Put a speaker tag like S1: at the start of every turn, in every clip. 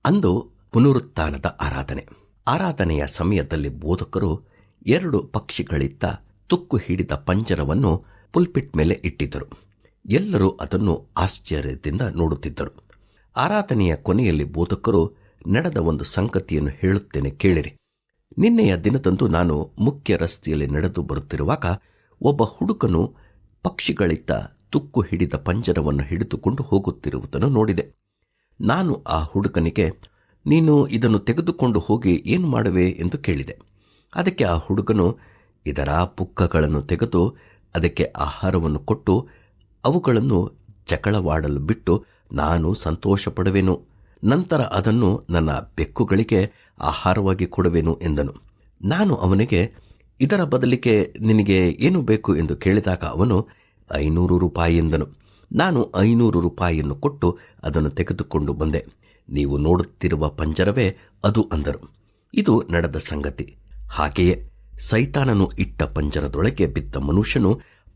S1: ಅಂದು ಪುನರುತ್ಥಾನದ ಆರಾಧನೆಯ ಸಮಯದಲ್ಲಿ ಬೋಧಕರು 2 ಪಕ್ಷಿಗಳಿದ್ದ ತುಕ್ಕು ಹಿಡಿದ ಪಂಜರವನ್ನು ಪುಲ್ಪಿಟ್ ಮೇಲೆ ಇಟ್ಟಿದ್ದರು. ಎಲ್ಲರೂ ಅದನ್ನು ಆಶ್ಚರ್ಯದಿಂದ ನೋಡುತ್ತಿದ್ದರು. ಆರಾಧನೆಯ ಕೊನೆಯಲ್ಲಿ ಬೋಧಕರು ನಡೆದ ಒಂದು ಸಂಗತಿಯನ್ನು ಹೇಳುತ್ತೇನೆ ಕೇಳಿರಿ. ನಿನ್ನೆಯ ದಿನದಂದು ನಾನು ಮುಖ್ಯ ರಸ್ತೆಯಲ್ಲಿ ನಡೆದು ಬರುತ್ತಿರುವಾಗ ಒಬ್ಬ ಹುಡುಗನು ಪಕ್ಷಿಗಳಿದ್ದ ತುಕ್ಕು ಹಿಡಿದ ಪಂಜರವನ್ನು ಹಿಡಿದುಕೊಂಡು ಹೋಗುತ್ತಿರುವುದನ್ನು ನೋಡಿದೆ. ನಾನು ಆ ಹುಡುಗನಿಗೆ, ನೀನು ಇದನ್ನು ತೆಗೆದುಕೊಂಡು ಹೋಗಿ ಏನು ಮಾಡುವೆ ಎಂದು ಕೇಳಿದೆ. ಅದಕ್ಕೆ ಆ ಹುಡುಗನು, ಇದರ ಪುಕ್ಕಗಳನ್ನು ತೆಗೆದು ಅದಕ್ಕೆ ಆಹಾರವನ್ನು ಕೊಟ್ಟು ಅವುಗಳನ್ನು ಜಗಳವಾಡಲು ಬಿಟ್ಟು ನಾನು ಸಂತೋಷಪಡುವೆನು. ನಂತರ ಅದನ್ನು ನನ್ನ ಬೆಕ್ಕುಗಳಿಗೆ ಆಹಾರವಾಗಿ ಕೊಡುವೆನು ಎಂದನು. ನಾನು ಅವನಿಗೆ, ಇದರ ಬದಲಿಗೆ ನಿನಗೆ ಏನು ಬೇಕು ಎಂದು ಕೇಳಿದಾಗ ಅವನು 500 ರೂಪಾಯಿ ಎಂದನು. ನಾನು 500 ರೂಪಾಯಿಯನ್ನು ಕೊಟ್ಟು ಅದನ್ನು ತೆಗೆದುಕೊಂಡು ಬಂದೆ. ನೀವು ನೋಡುತ್ತಿರುವ ಪಂಜರವೇ ಅದು ಅಂದರು. ಇದು ನಡೆದ ಸಂಗತಿ. ಹಾಗೆಯೇ ಸೈತಾನನು ಇಟ್ಟ ಪಂಜರದೊಳಗೆ ಬಿದ್ದ ಮನುಷ್ಯನು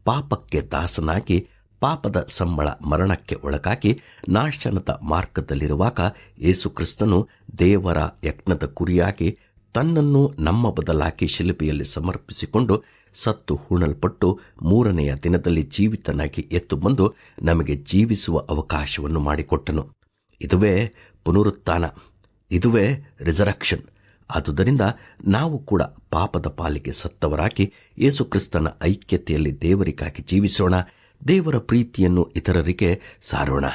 S1: ಪಾಪಕ್ಕೆ ದಾಸನಾಗಿ ಪಾಪದ ಸಂಬಳ ಮರಣಕ್ಕೆ ಒಳಗಾಗಿ ನಾಶನದ ಮಾರ್ಗದಲ್ಲಿರುವಾಗ ಯೇಸುಕ್ರಿಸ್ತನು ದೇವರ ಯಜ್ಞದ ಕುರಿಯಾಗಿ ತನ್ನನ್ನು ನಮ್ಮ ಬದಲಾಗಿ ಶಿಲುಬೆಯಲ್ಲಿ ಸಮರ್ಪಿಸಿಕೊಂಡು ಸತ್ತು ಹೂಣಲ್ಪಟ್ಟು 3ನೆಯ ದಿನದಲ್ಲಿ ಜೀವಿತನಾಗಿ ಎದ್ದು ಬಂದು ನಮಗೆ ಜೀವಿಸುವ ಅವಕಾಶವನ್ನು ಮಾಡಿಕೊಟ್ಟನು. ಇದುವೇ ಪುನರುತ್ಥಾನ, ಇದುವೇ ರಿಸರಕ್ಷನ್. ಆದುದರಿಂದ ನಾವು ಕೂಡ ಪಾಪದ ಪಾಲಿಗೆ ಸತ್ತವರಾಗಿ ಯೇಸುಕ್ರಿಸ್ತನ ಐಕ್ಯತೆಯಲ್ಲಿ ದೇವರಿಗಾಗಿ ಜೀವಿಸೋಣ. ದೇವರ ಪ್ರೀತಿಯನ್ನು ಇತರರಿಗೆ ಸಾರೋಣ.